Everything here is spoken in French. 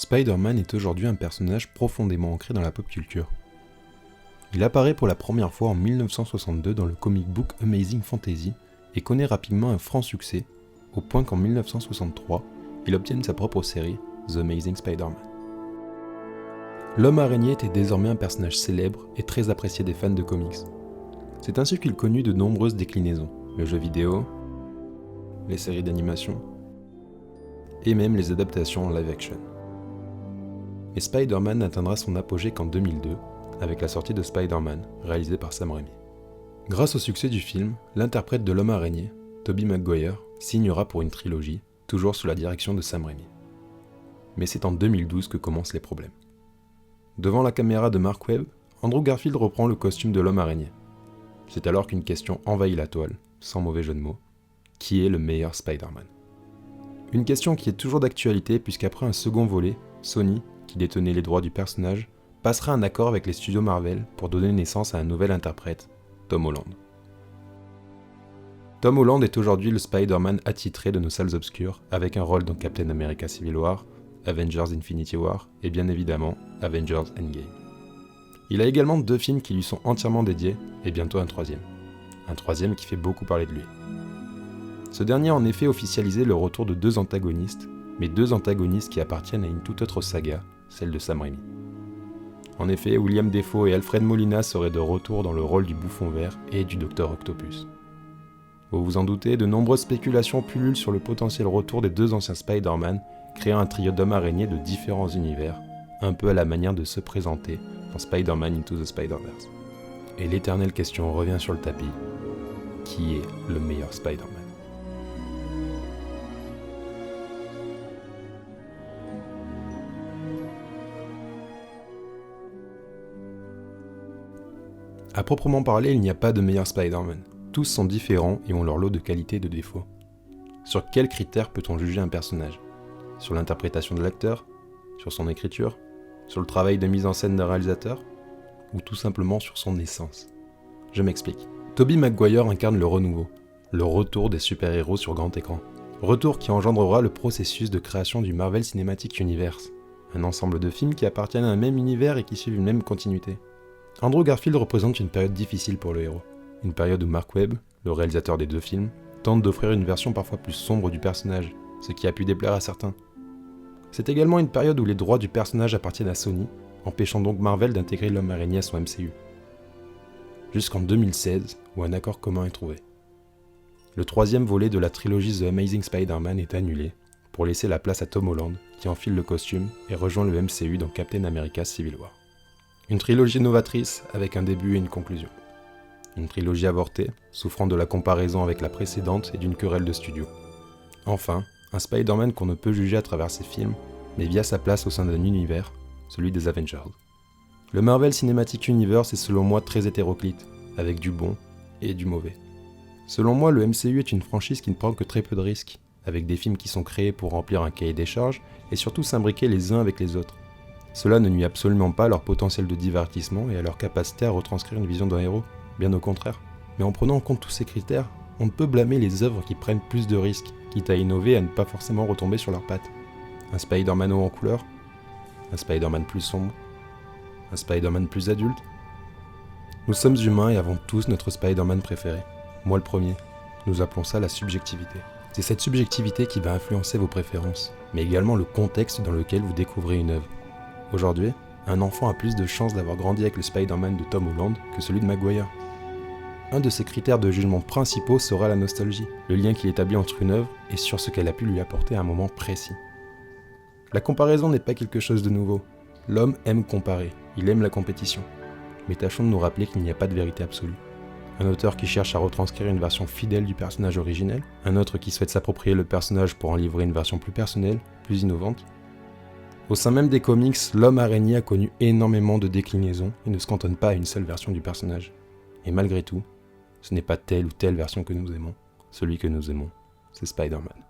Spider-Man est aujourd'hui un personnage profondément ancré dans la pop culture. Il apparaît pour la première fois en 1962 dans le comic book Amazing Fantasy et connaît rapidement un franc succès, au point qu'en 1963, il obtienne sa propre série, The Amazing Spider-Man. L'homme araignée était désormais un personnage célèbre et très apprécié des fans de comics. C'est ainsi qu'il connut de nombreuses déclinaisons, le jeu vidéo, les séries d'animation, et même les adaptations en live action. Mais Spider-Man n'atteindra son apogée qu'en 2002, avec la sortie de Spider-Man, réalisé par Sam Raimi. Grâce au succès du film, l'interprète de l'homme araignée, Tobey Maguire, signera pour une trilogie, toujours sous la direction de Sam Raimi. Mais c'est en 2012 que commencent les problèmes. Devant la caméra de Mark Webb, Andrew Garfield reprend le costume de l'homme araignée. C'est alors qu'une question envahit la toile, sans mauvais jeu de mots. Qui est le meilleur Spider-Man ? Une question qui est toujours d'actualité puisqu'après un second volet, Sony, qui détenait les droits du personnage, passera un accord avec les studios Marvel pour donner naissance à un nouvel interprète, Tom Holland. Tom Holland est aujourd'hui le Spider-Man attitré de nos salles obscures, avec un rôle dans Captain America Civil War, Avengers Infinity War et bien évidemment Avengers Endgame. Il a également 2 films qui lui sont entièrement dédiés et bientôt un troisième. Un troisième qui fait beaucoup parler de lui. Ce dernier a en effet officialisé le retour de 2 antagonistes, mais 2 antagonistes qui appartiennent à une toute autre saga, celle de Sam Raimi. En effet, William Dafoe et Alfred Molina seraient de retour dans le rôle du Bouffon Vert et du Docteur Octopus. Vous vous en doutez, de nombreuses spéculations pullulent sur le potentiel retour des 2 anciens Spider-Man, créant un trio d'hommes araignées de différents univers, un peu à la manière de se présenter dans Spider-Man Into the Spider-Verse. Et l'éternelle question revient sur le tapis. Qui est le meilleur Spider-Man ? À proprement parler, il n'y a pas de meilleur Spider-Man. Tous sont différents et ont leur lot de qualités et de défauts. Sur quels critères peut-on juger un personnage ? Sur l'interprétation de l'acteur ? Sur son écriture ? Sur le travail de mise en scène d'un réalisateur ? Ou tout simplement sur son essence ? Je m'explique. Tobey Maguire incarne le renouveau, le retour des super-héros sur grand écran. Retour qui engendrera le processus de création du Marvel Cinematic Universe, un ensemble de films qui appartiennent à un même univers et qui suivent une même continuité. Andrew Garfield représente une période difficile pour le héros. Une période où Mark Webb, le réalisateur des 2 films, tente d'offrir une version parfois plus sombre du personnage, ce qui a pu déplaire à certains. C'est également une période où les droits du personnage appartiennent à Sony, empêchant donc Marvel d'intégrer l'homme araignée à son MCU. Jusqu'en 2016, où un accord commun est trouvé. Le 3e volet de la trilogie The Amazing Spider-Man est annulé, pour laisser la place à Tom Holland, qui enfile le costume et rejoint le MCU dans Captain America Civil War. Une trilogie novatrice avec un début et une conclusion. Une trilogie avortée, souffrant de la comparaison avec la précédente et d'une querelle de studio. Enfin, un Spider-Man qu'on ne peut juger à travers ses films, mais via sa place au sein d'un univers, celui des Avengers. Le Marvel Cinematic Universe est selon moi très hétéroclite, avec du bon et du mauvais. Selon moi, le MCU est une franchise qui ne prend que très peu de risques, avec des films qui sont créés pour remplir un cahier des charges et surtout s'imbriquer les uns avec les autres. Cela ne nuit absolument pas à leur potentiel de divertissement et à leur capacité à retranscrire une vision d'un héros, bien au contraire. Mais en prenant en compte tous ces critères, on ne peut blâmer les œuvres qui prennent plus de risques, quitte à innover et à ne pas forcément retomber sur leurs pattes. Un Spider-Man haut en couleur, un Spider-Man plus sombre, un Spider-Man plus adulte. Nous sommes humains et avons tous notre Spider-Man préféré. Moi le premier. Nous appelons ça la subjectivité. C'est cette subjectivité qui va influencer vos préférences, mais également le contexte dans lequel vous découvrez une œuvre. Aujourd'hui, un enfant a plus de chances d'avoir grandi avec le Spider-Man de Tom Holland que celui de Maguire. Un de ses critères de jugement principaux sera la nostalgie, le lien qu'il établit entre une œuvre et sur ce qu'elle a pu lui apporter à un moment précis. La comparaison n'est pas quelque chose de nouveau. L'homme aime comparer, il aime la compétition. Mais tâchons de nous rappeler qu'il n'y a pas de vérité absolue. Un auteur qui cherche à retranscrire une version fidèle du personnage originel, un autre qui souhaite s'approprier le personnage pour en livrer une version plus personnelle, plus innovante. Au sein même des comics, l'homme araignée a connu énormément de déclinaisons et ne se cantonne pas à une seule version du personnage. Et malgré tout, ce n'est pas telle ou telle version que nous aimons. Celui que nous aimons, c'est Spider-Man.